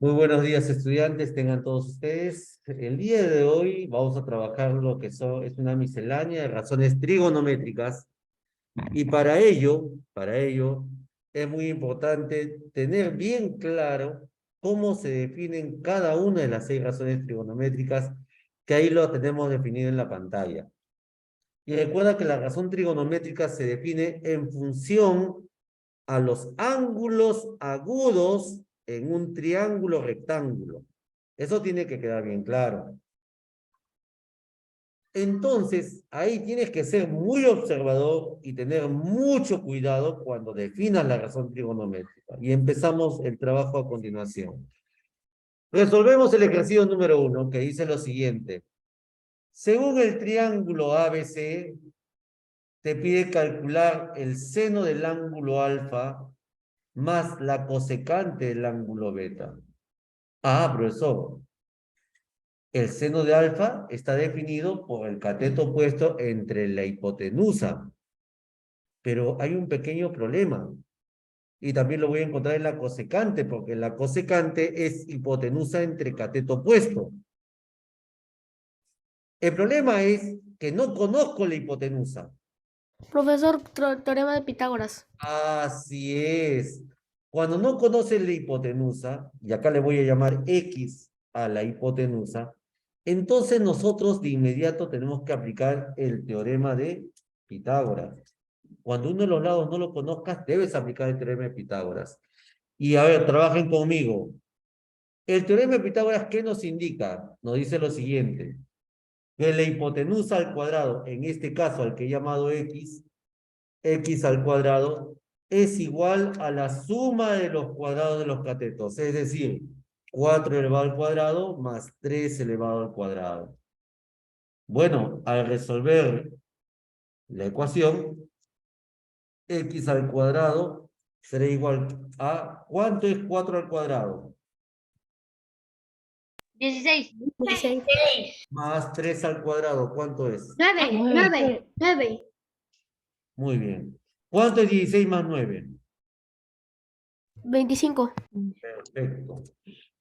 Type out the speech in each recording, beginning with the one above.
Muy buenos días, estudiantes, tengan todos ustedes. El día de hoy vamos a trabajar lo que es una miscelánea de razones trigonométricas y para ello es muy importante tener bien claro cómo se definen cada una de las 6 razones trigonométricas, que ahí lo tenemos definido en la pantalla. Y recuerda que la razón trigonométrica se define en función a los ángulos agudos en un triángulo rectángulo. Eso tiene que quedar bien claro. Entonces, ahí tienes que ser muy observador y tener mucho cuidado cuando definas la razón trigonométrica. Y empezamos el trabajo a continuación. Resolvemos el ejercicio número 1, que dice lo siguiente. Según el triángulo ABC, te pide calcular el seno del ángulo alfa más la cosecante del ángulo beta. Ah, profesor, el seno de alfa está definido por el cateto puesto entre la hipotenusa, pero hay un pequeño problema, y también lo voy a encontrar en la cosecante, porque la cosecante es hipotenusa entre cateto puesto. El problema es que no conozco la hipotenusa. Profesor, teorema de Pitágoras. Así es. Cuando no conoces la hipotenusa, y acá le voy a llamar X a la hipotenusa, entonces nosotros de inmediato tenemos que aplicar el teorema de Pitágoras. Cuando uno de los lados no lo conozcas, debes aplicar el teorema de Pitágoras. Y a ver, trabajen conmigo. El teorema de Pitágoras, ¿qué nos indica? Nos dice lo siguiente, que la hipotenusa al cuadrado, en este caso al que he llamado X, X al cuadrado es igual a la suma de los cuadrados de los catetos, es decir, 4 elevado al cuadrado más 3 elevado al cuadrado. Bueno, al resolver la ecuación, X al cuadrado será igual a, ¿cuánto es 4 al cuadrado? 16. 16. Más 3 al cuadrado, ¿cuánto es? 9. Muy bien. ¿Cuánto es 16 más 9? 25. Perfecto.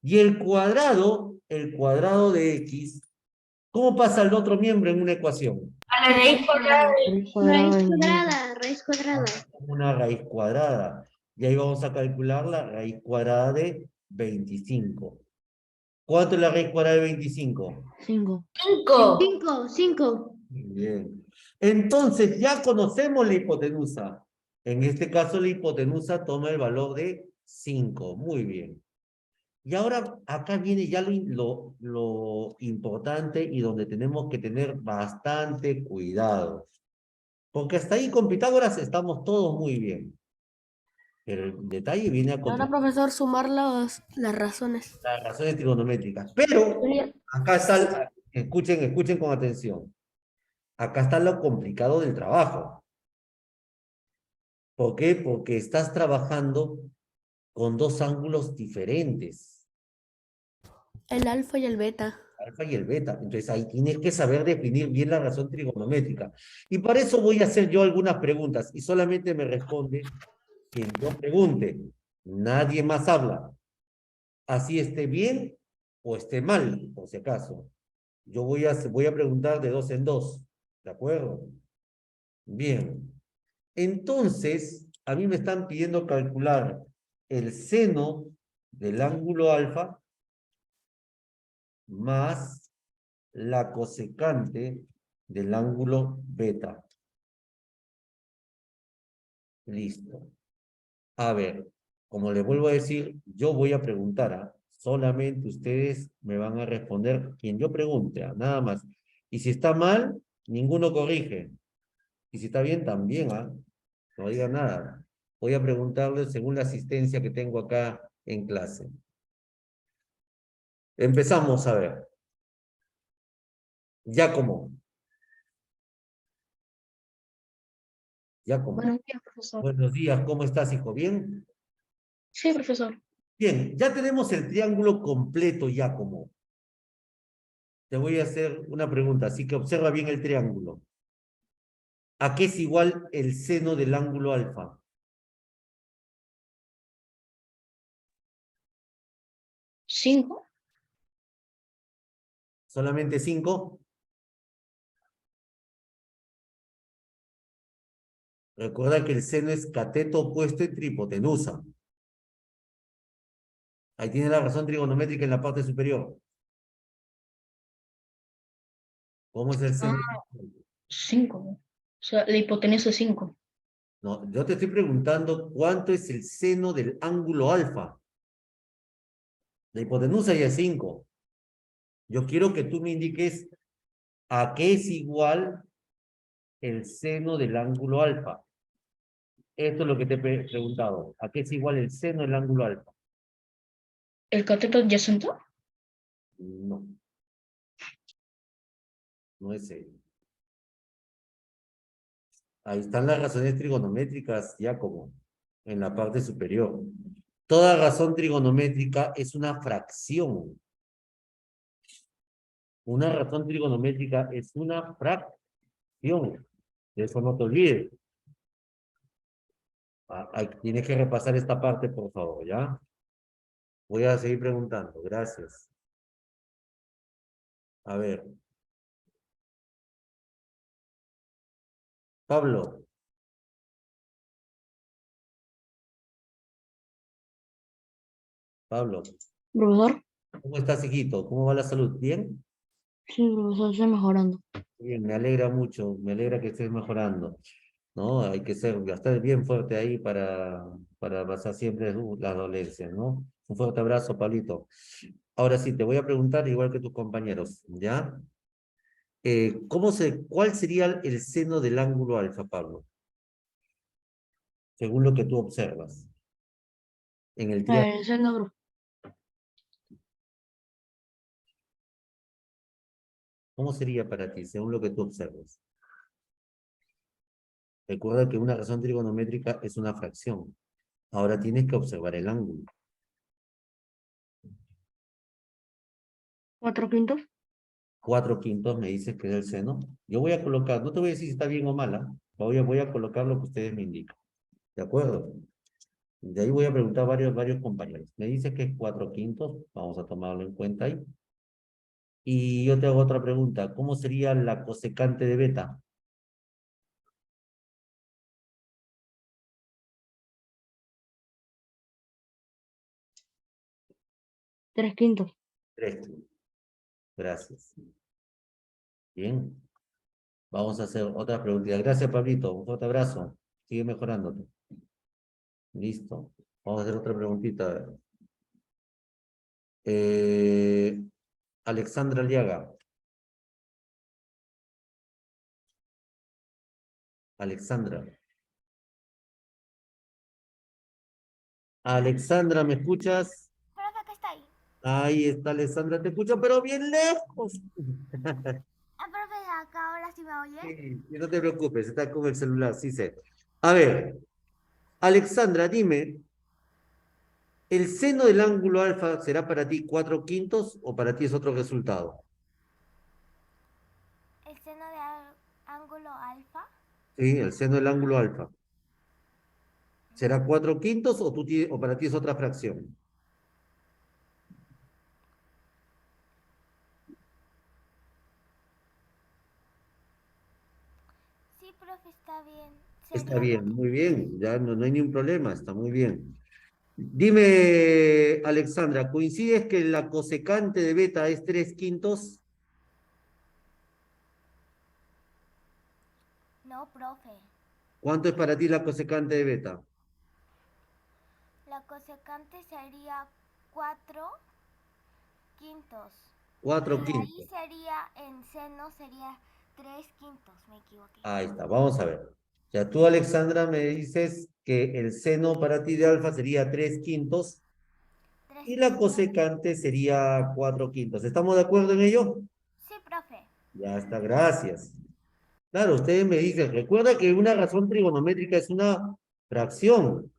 Y el cuadrado de X, ¿cómo pasa al otro miembro en una ecuación? A la raíz cuadrada. Raíz cuadrada. Una raíz cuadrada. Y ahí vamos a calcular la raíz cuadrada de 25. ¿Cuánto es la raíz cuadrada de 25? 5. 5. Muy bien. Entonces ya conocemos la hipotenusa. En este caso la hipotenusa toma el valor de 5. Muy bien. Y ahora acá viene ya lo importante y donde tenemos que tener bastante cuidado. Porque hasta ahí con Pitágoras estamos todos muy bien. Pero el detalle viene a Ahora, continuación, profesor, sumar las razones. las razones trigonométricas. Pero acá está, escuchen con atención. Acá está lo complicado del trabajo. ¿Por qué? Porque estás trabajando con dos ángulos diferentes, El alfa y el beta. alfa y el beta. Entonces ahí tienes que saber definir bien la razón trigonométrica. Y para eso voy a hacer yo algunas preguntas y solamente me responde quien yo pregunte. Nadie más habla. Así esté bien o esté mal, por si acaso. Yo voy a preguntar de dos en dos. ¿De acuerdo? Bien. Entonces, a mí me están pidiendo calcular el seno del ángulo alfa más la cosecante del ángulo beta. Listo. A ver, como les vuelvo a decir, yo voy a preguntar, ¿ah? Solamente ustedes me van a responder quien yo pregunte, ¿ah? Nada más. Y si está mal, ninguno corrige. Y si está bien, también, ¿ah? No diga nada. Voy a preguntarles según la asistencia que tengo acá en clase. Empezamos a ver. Giacomo. Giacomo. Buenos días, profesor. Buenos días, ¿cómo estás, hijo? ¿Bien? Sí, profesor. Bien, ya tenemos el triángulo completo, Giacomo. Te voy a hacer una pregunta, así que observa bien el triángulo. ¿A qué es igual el seno del ángulo alfa? 5. ¿Solamente 5? Recuerda que el seno es cateto opuesto entre hipotenusa. Ahí tiene la razón trigonométrica en la parte superior. ¿Cómo es el seno? 5. O sea, la hipotenusa es 5. No, yo te estoy preguntando cuánto es el seno del ángulo alfa. La hipotenusa ya es 5. Yo quiero que tú me indiques a qué es igual el seno del ángulo alfa. Esto es lo que te he preguntado. ¿A qué es igual el seno del ángulo alfa? ¿El cateto adyacente? No. No es él. Ahí están las razones trigonométricas, ya como en la parte superior. Toda razón trigonométrica es una fracción. Una razón trigonométrica es una fracción. De eso no te olvides. Tienes que repasar esta parte, por favor, ¿ya? Voy a seguir preguntando. Gracias. A ver. Pablo. Pablo. Profesor, ¿Cómo estás, hijito? ¿Cómo va la salud? ¿Bien? sí, profesor, estoy mejorando. Bien, me alegra mucho. Me alegra que estés mejorando. ¿No? Hay que estar bien fuerte ahí para pasar siempre las dolencias, ¿no? Un fuerte abrazo, Pablito. Ahora sí, te voy a preguntar, igual que tus compañeros, ¿ya? ¿Cuál sería el seno del ángulo alfa, Pablo? Según lo que tú observas en el triángulo. Ese no, ¿Cómo sería para ti, según lo que tú observas? Recuerda que una razón trigonométrica es una fracción. Ahora tienes que observar el ángulo. 4/5. 4/5 me dices que es el seno. Yo voy a colocar, no te voy a decir si está bien o mala, voy a colocar lo que ustedes me indican. ¿De acuerdo? De ahí voy a preguntar a varios compañeros. Me dice que es 4/5, vamos a tomarlo en cuenta ahí. Y yo te hago otra pregunta. ¿Cómo sería la cosecante de beta? 3/5. 3/5. Gracias. Bien. Vamos a hacer otra preguntita. Gracias, Pablito. Un fuerte abrazo. Sigue mejorándote. Listo. Vamos a hacer otra preguntita. Alexandra Liaga. Alexandra. Alexandra, ¿me escuchas? Profe, que está ahí. Ahí está Alexandra, te escucho, pero bien lejos. Profe, acá ahora sí me oye. Sí, y no te preocupes, está con el celular, sí sé. A ver, Alexandra, dime, ¿el seno del ángulo alfa será para ti 4/5 o para ti es otro resultado? El seno de ángulo alfa. Sí, el seno del ángulo alfa. ¿Será 4/5 o para ti es otra fracción? Sí, profe, está bien. Está Sería bien, muy bien, ya no hay ningún problema, está muy bien. Dime, Alexandra, ¿coincides que la cosecante de beta es 3/5? No, profe. ¿Cuánto es para ti la cosecante de beta? La cosecante sería 4/5. Cuatro Y ahí quintos. sería, en seno sería 3/5. Me equivoqué. Ahí está, vamos a ver. Ya tú, Alexandra, me dices que el seno para ti de alfa sería 3/5 y la 3/5. cosecante sería 4/5. ¿Estamos de acuerdo en ello? Sí, profe. Ya está, gracias. Claro, ustedes me dicen, recuerda que una razón trigonométrica es una fracción.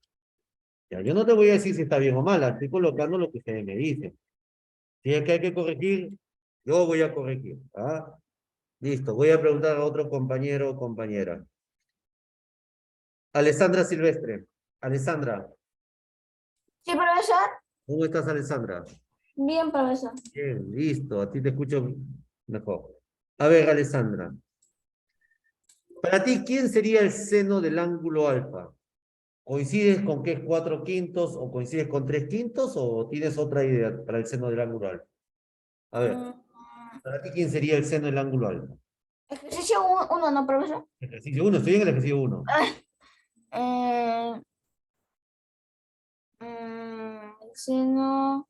Ya, yo no te voy a decir si está bien o mal, estoy colocando lo que ustedes me dicen. Si es que hay que corregir, yo voy a corregir. ¿Ah? Listo, voy a preguntar a otro compañero o compañera. Alessandra Silvestre. Alessandra, Sí, profesor. ¿cómo estás, Alessandra? Bien, profesor. Bien, listo. A ti te escucho mejor. A ver, Alessandra. Para ti, ¿quién sería el seno del ángulo alfa? ¿Coincides con que es 4/5 o coincides con 3/5 o tienes otra idea para el seno del ángulo alfa? A ver, Mm, para ti, ¿quién sería el seno del ángulo alfa? Ejercicio uno, ¿no, profesor? Ejercicio 1, estoy en el ejercicio 1. Eh, el seno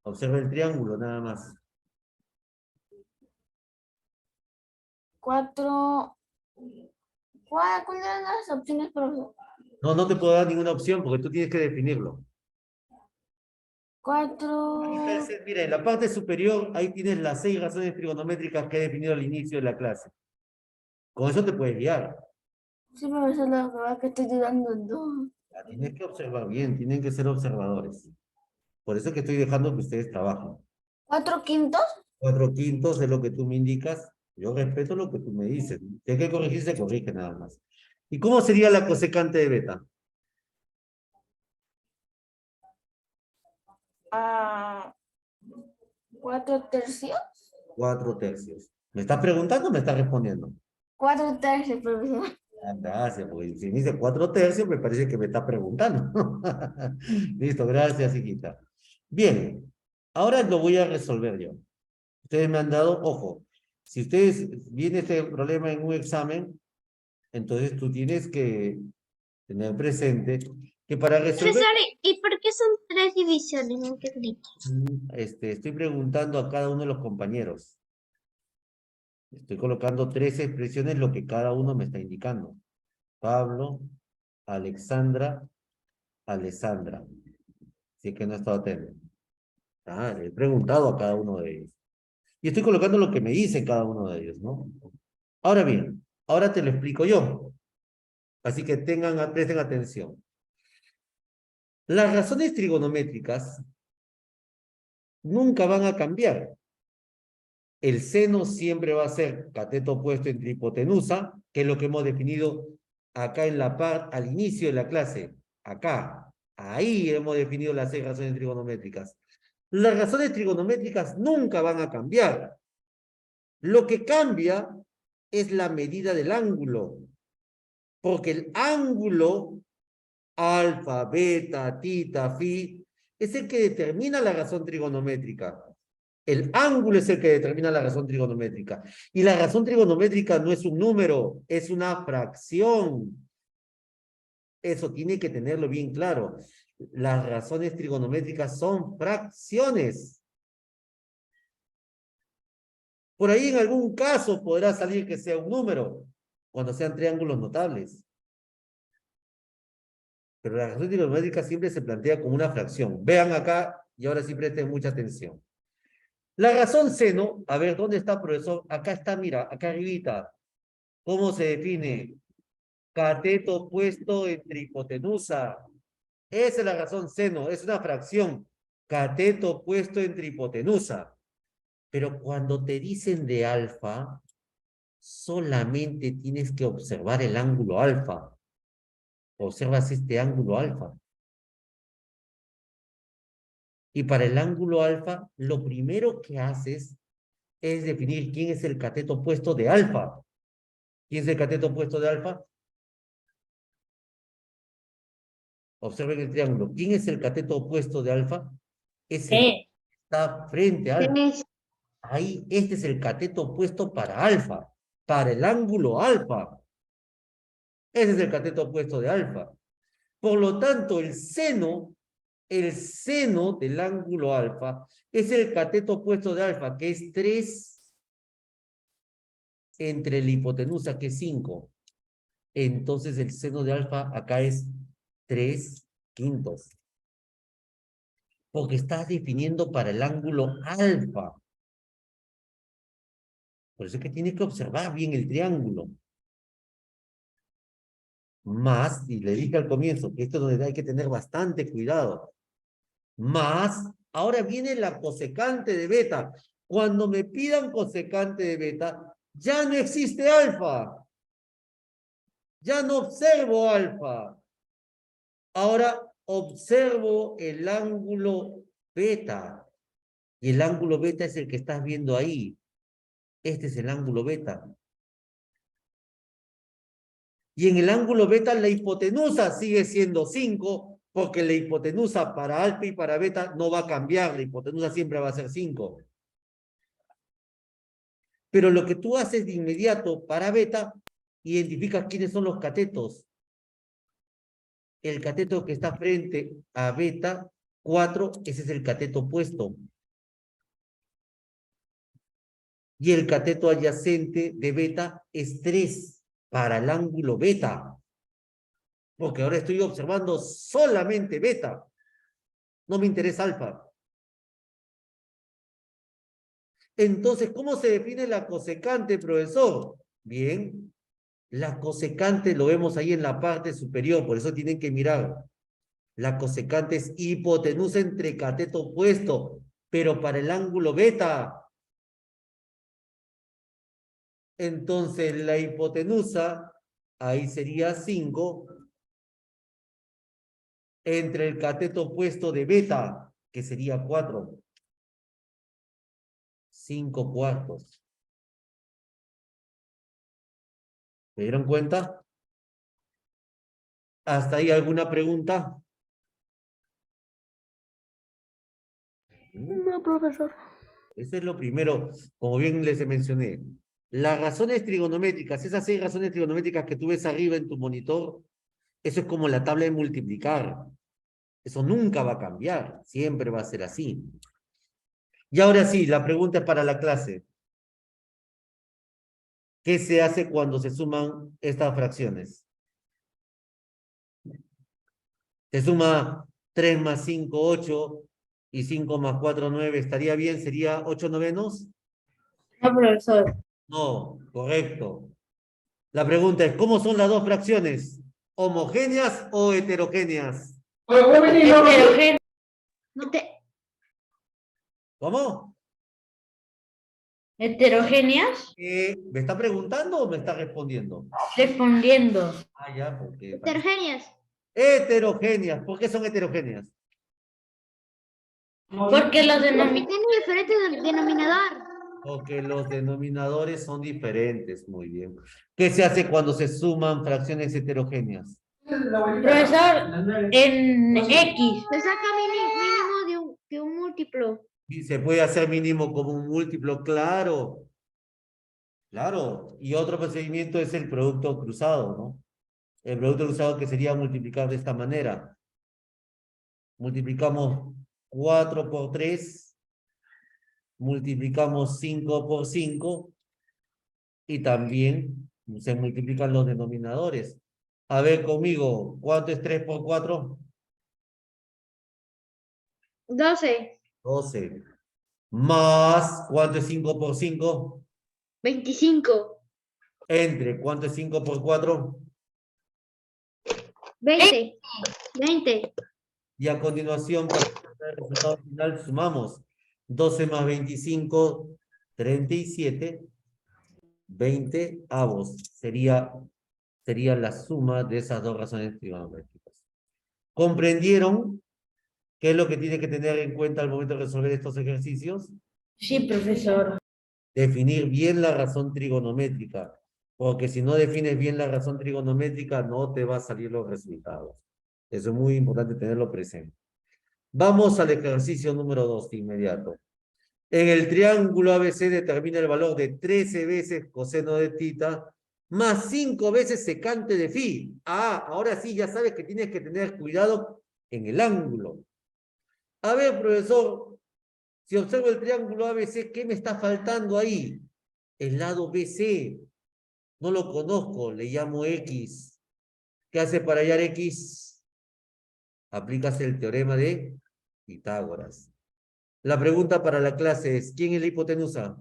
Observa el triángulo, nada más. 4. ¿Cuáles eran las opciones, profesor? No, no te puedo dar ninguna opción porque tú tienes que definirlo. 4. Ahí está mira, en la parte superior, ahí tienes las 6 razones trigonométricas que he definido al inicio de la clase. Con eso te puedes guiar. Sí, profesor, la verdad que estoy dudando en dos. La tienes que observar bien, tienen que ser observadores. Por eso es que estoy dejando que ustedes trabajen. 4/5. 4/5 es lo que tú me indicas. Yo respeto lo que tú me dices. Si hay que corregir, se corrige nada más. ¿Y cómo sería la cosecante de beta? 4/3. 4/3. ¿Me estás preguntando o me estás respondiendo? 4/3, profesor. Gracias, porque si me dice 4/3, me parece que me está preguntando. Listo, gracias, hijita. Bien, ahora lo voy a resolver yo. Ustedes me han dado, ojo, si ustedes viene este problema en un examen, entonces tú tienes que tener presente que para resolver, Profesor, ¿y por qué son 3 divisiones? No entendí. estoy preguntando a cada uno de los compañeros. Estoy colocando 3 expresiones, lo que cada uno me está indicando. Pablo, Alexandra, Alessandra. Si es que no he estado atento. Le he preguntado a cada uno de ellos. Y estoy colocando lo que me dice cada uno de ellos, ¿no? Ahora bien, ahora te lo explico yo. Así que presten atención. Las razones trigonométricas nunca van a cambiar. El seno siempre va a ser cateto opuesto entre hipotenusa, que es lo que hemos definido acá en la parte, al inicio de la clase. Acá, ahí hemos definido las 6 razones trigonométricas. Las razones trigonométricas nunca van a cambiar. Lo que cambia es la medida del ángulo, porque el ángulo alfa, beta, tita, phi, es el que determina la razón trigonométrica. El ángulo es el que determina la razón trigonométrica. Y la razón trigonométrica no es un número, es una fracción. Eso tiene que tenerlo bien claro. Las razones trigonométricas son fracciones. Por ahí en algún caso podrá salir que sea un número, cuando sean triángulos notables. Pero la razón trigonométrica siempre se plantea como una fracción. Vean acá, y ahora sí presten mucha atención. La razón seno, a ver, ¿dónde está, profesor? Acá está, mira, acá arribita. ¿Cómo se define? Cateto opuesto entre hipotenusa. Esa es la razón seno, es una fracción. Cateto opuesto entre hipotenusa. Pero cuando te dicen de alfa, solamente tienes que observar el ángulo alfa. Observas este ángulo alfa. Y para el ángulo alfa, lo primero que haces es definir quién es el cateto opuesto de alfa. ¿Quién es el cateto opuesto de alfa? Observen el triángulo. ¿Quién es el cateto opuesto de alfa? Es el que está frente a alfa. Ahí, este es el cateto opuesto para alfa, para el ángulo alfa. Ese es el cateto opuesto de alfa. Por lo tanto, el seno del ángulo alfa es el cateto opuesto de alfa, que es 3 entre la hipotenusa, que es 5. Entonces, el seno de alfa acá es 3/5. Porque estás definiendo para el ángulo alfa. Por eso es que tienes que observar bien el triángulo. Más, y le dije al comienzo, que esto es donde hay que tener bastante cuidado. Más, ahora viene la cosecante de beta. Cuando me pidan cosecante de beta, ya no existe alfa. Ya no observo alfa. Ahora observo el ángulo beta. Y el ángulo beta es el que estás viendo ahí. Este es el ángulo beta. Y en el ángulo beta la hipotenusa sigue siendo 5, porque la hipotenusa para alfa y para beta no va a cambiar. La hipotenusa siempre va a ser 5. Pero lo que tú haces de inmediato para beta, identificas quiénes son los catetos. El cateto que está frente a beta 4, ese es el cateto opuesto. Y el cateto adyacente de beta es 3 para el ángulo beta. Porque ahora estoy observando solamente beta. No me interesa alfa. Entonces, ¿cómo se define la cosecante, profesor? Bien, la cosecante lo vemos ahí en la parte superior, por eso tienen que mirar. La cosecante es hipotenusa entre cateto opuesto, pero para el ángulo beta. Entonces, la hipotenusa, ahí sería 5, entre el cateto opuesto de beta, que sería 4. 5 cuartos. ¿Se dieron cuenta? ¿Hasta ahí alguna pregunta? No, profesor. Eso es lo primero, como bien les mencioné. Las razones trigonométricas, esas 6 razones trigonométricas que tú ves arriba en tu monitor, eso es como la tabla de multiplicar. Eso nunca va a cambiar, siempre va a ser así. Y ahora sí, la pregunta es para la clase. ¿Qué se hace cuando se suman estas fracciones? Se suma 3 más 5, 8, y 5 más 4, 9. ¿Estaría bien? ¿Sería 8 novenos? No, profesor. No, correcto. La pregunta es, ¿cómo son las dos fracciones? ¿Homogéneas o heterogéneas? Heterogéneo. ¿Cómo? ¿Heterogéneas? ¿Me está preguntando o me está respondiendo? Respondiendo. Ah, ya, porque... Heterogéneas. Heterogéneas. ¿Por qué son heterogéneas? Porque los Tiene diferente denominador. Porque los denominadores son diferentes. Muy bien. ¿Qué se hace cuando se suman fracciones heterogéneas? profesor, en X. Se saca mínimo de un múltiplo. Y se puede hacer mínimo como un múltiplo, claro. Claro. Y otro procedimiento es el producto cruzado, ¿no? El producto cruzado que sería multiplicar de esta manera. Multiplicamos 4 por 3, multiplicamos 5 por 5 y también se multiplican los denominadores. A ver conmigo, ¿cuánto es 3 por 4? 12. 12. Más, ¿cuánto es 5 por 5? 25. Entre, ¿cuánto es 5 por 4? 20. 20. Y a continuación, para el resultado final, sumamos 12 más 25, 37, 20 avos. Sería la suma de esas dos razones trigonométricas. ¿Comprendieron qué es lo que tiene que tener en cuenta al momento de resolver estos ejercicios? Sí, profesor. Definir bien la razón trigonométrica, porque si no defines bien la razón trigonométrica, no te va a salir los resultados. Eso es muy importante tenerlo presente. Vamos al ejercicio número 2 de inmediato. En el triángulo ABC determina el valor de 13 veces coseno de tita más 5 veces secante de phi. Ah, ahora sí ya sabes que tienes que tener cuidado en el ángulo. A ver, profesor, si observo el triángulo ABC, ¿qué me está faltando ahí? El lado BC. No lo conozco, le llamo X. ¿Qué hace para hallar X? Aplicas el teorema de Pitágoras. La pregunta para la clase es, ¿quién es la hipotenusa?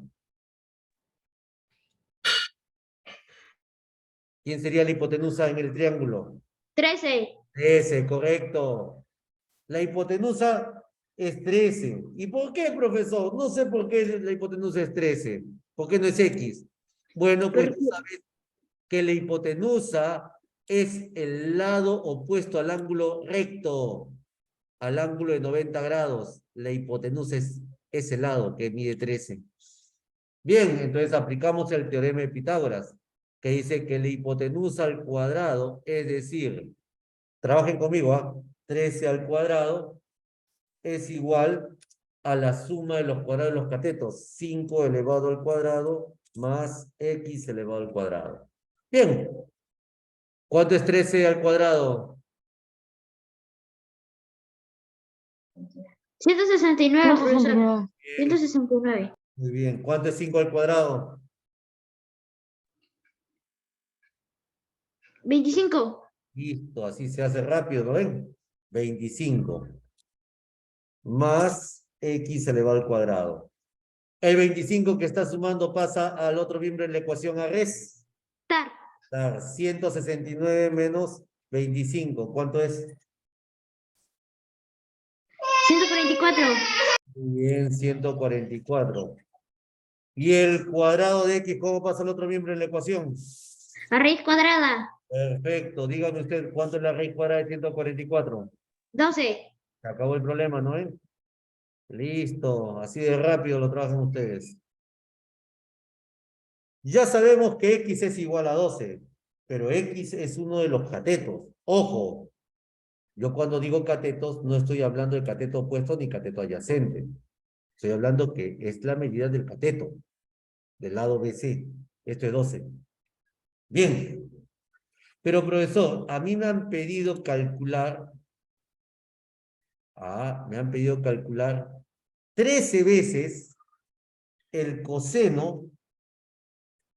¿Quién sería la hipotenusa en el triángulo? 13. 13, correcto. La hipotenusa es 13. ¿Y por qué, profesor? No sé por qué la hipotenusa es 13. ¿Por qué no es X? Bueno, pues tú sabes que la hipotenusa es el lado opuesto al ángulo recto, al ángulo de 90 grados. La hipotenusa es ese lado que mide 13. Bien, entonces aplicamos el teorema de Pitágoras, que dice que la hipotenusa al cuadrado, es decir, trabajen conmigo, ¿ah? 13 al cuadrado es igual a la suma de los cuadrados de los catetos, 5 elevado al cuadrado más x elevado al cuadrado. Bien, ¿cuánto es 13 al cuadrado? 169, profesor. 169. 169. Muy bien, ¿cuánto es 5 al cuadrado? 25. Listo, así se hace rápido, ¿no ven? 25 más x elevado al cuadrado. El 25 que está sumando pasa al otro miembro de la ecuación a res. Tar. 169 menos 25. ¿Cuánto es? 144. Muy bien, 144. ¿Y el cuadrado de x cómo pasa al otro miembro de la ecuación? A raíz cuadrada. Perfecto. Dígame usted, ¿cuánto es la raíz cuadrada de 144? 12. Se acabó el problema, ¿no ven? Listo. Así de rápido lo trabajan ustedes. Ya sabemos que x es igual a 12, pero x es uno de los catetos. Ojo, yo cuando digo catetos no estoy hablando de cateto opuesto ni cateto adyacente. Estoy hablando que es la medida del cateto, del lado BC. Esto es 12. Bien. Pero profesor, a mí me han pedido calcular, me han pedido calcular 13 veces el coseno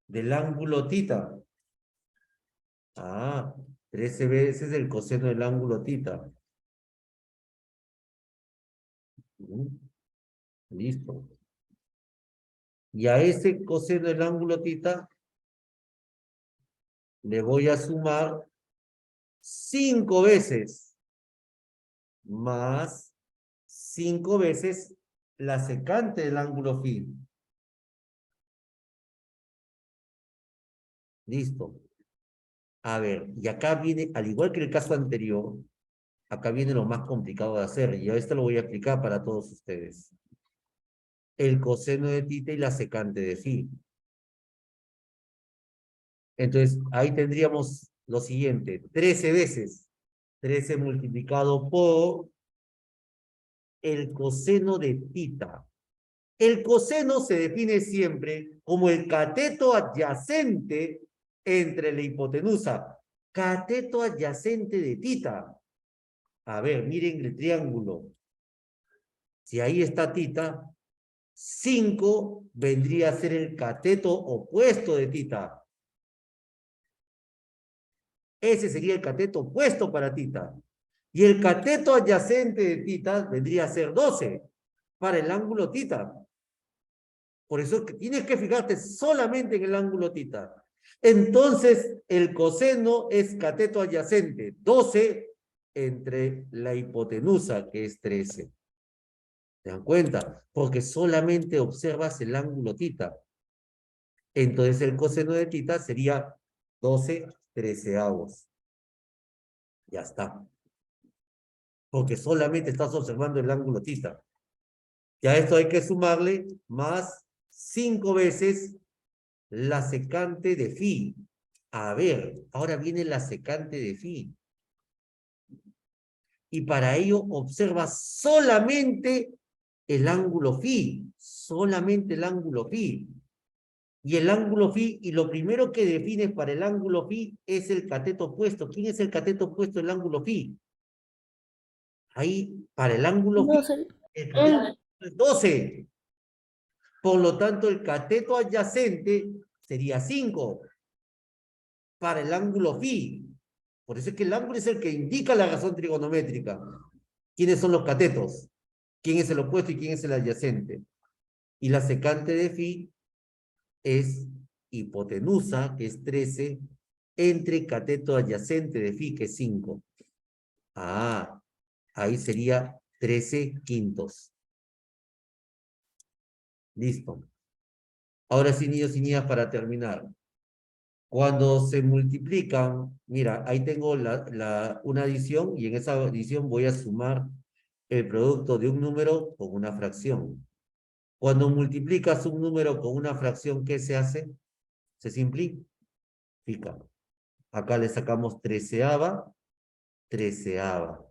del ángulo tita. 13 veces el coseno del ángulo tita. Listo. Y a ese coseno del ángulo tita le voy a sumar 5 veces más 5 veces la secante del ángulo phi. Listo. A ver, y acá viene, al igual que el caso anterior, acá viene lo más complicado de hacer, y esto lo voy a explicar para todos ustedes. El coseno de tita y la secante de phi. Entonces, ahí tendríamos lo siguiente, 13 veces, 13 multiplicado por el coseno de tita. El coseno se define siempre como el cateto adyacente entre la hipotenusa. Cateto adyacente de tita. A ver, miren el triángulo. Si ahí está tita, 5 vendría a ser el cateto opuesto de tita. Ese sería el cateto opuesto para tita. Y el cateto adyacente de tita vendría a ser 12 para el ángulo tita. Por eso tienes que fijarte solamente en el ángulo tita. Entonces, el coseno es cateto adyacente, 12 entre la hipotenusa, que es 13. ¿Se dan cuenta? Porque solamente observas el ángulo tita. Entonces, el coseno de tita sería 12 treceavos. Ya está. Porque solamente estás observando el ángulo tita. Ya esto hay que sumarle más 5 veces la secante de phi. A ver, ahora viene la secante de phi. Y para ello observa solamente el ángulo phi. Solamente el ángulo phi. Y el ángulo phi, y lo primero que defines para el ángulo phi es el cateto opuesto. ¿Quién es el cateto opuesto del ángulo phi? Ahí, para el ángulo phi, 12. el cateto es 12. Por lo tanto, el cateto adyacente sería 5 para el ángulo phi. Por eso es que el ángulo es el que indica la razón trigonométrica. ¿Quiénes son los catetos? ¿Quién es el opuesto y quién es el adyacente? Y la secante de phi es hipotenusa, que es 13, entre cateto adyacente de phi, que es 5. Ahí sería 13 quintos. Listo. Ahora sí, niños y niñas, para terminar. Cuando se multiplican, mira, ahí tengo una adición y en esa adición voy a sumar el producto de un número con una fracción. Cuando multiplicas un número con una fracción, ¿qué se hace? Se simplifica. Acá le sacamos 13ª, 13ª.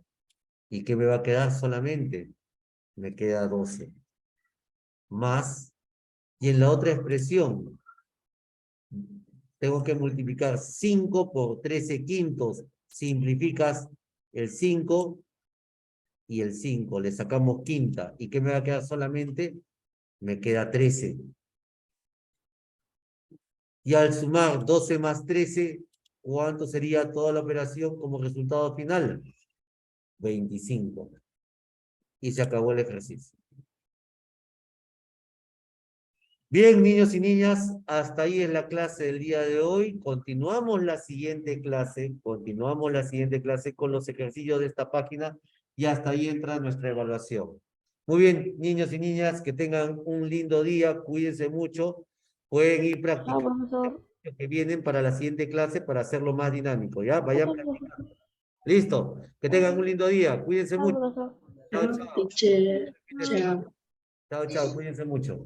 ¿Y qué me va a quedar solamente? Me queda 12. Más, y en la otra expresión, tengo que multiplicar 5 por 13/5. Simplificas el 5 y el 5, le sacamos quinta. ¿Y qué me va a quedar solamente? Me queda 13. Y al sumar 12 más 13, ¿cuánto sería toda la operación como resultado final? 25. Y se acabó el ejercicio. Bien, niños y niñas, hasta ahí es la clase del día de hoy. Continuamos la siguiente clase con los ejercicios de esta página y hasta ahí entra nuestra evaluación. Muy bien, niños y niñas, que tengan un lindo día, cuídense mucho, pueden ir Chao, practicando profesor. los que vienen para la siguiente clase para hacerlo más dinámico, ¿ya? Vayan Chao, practicando. Listo, que tengan un lindo día, cuídense mucho. profesor. Chao, chao. Teacher. Chao. Chao, chao, cuídense mucho.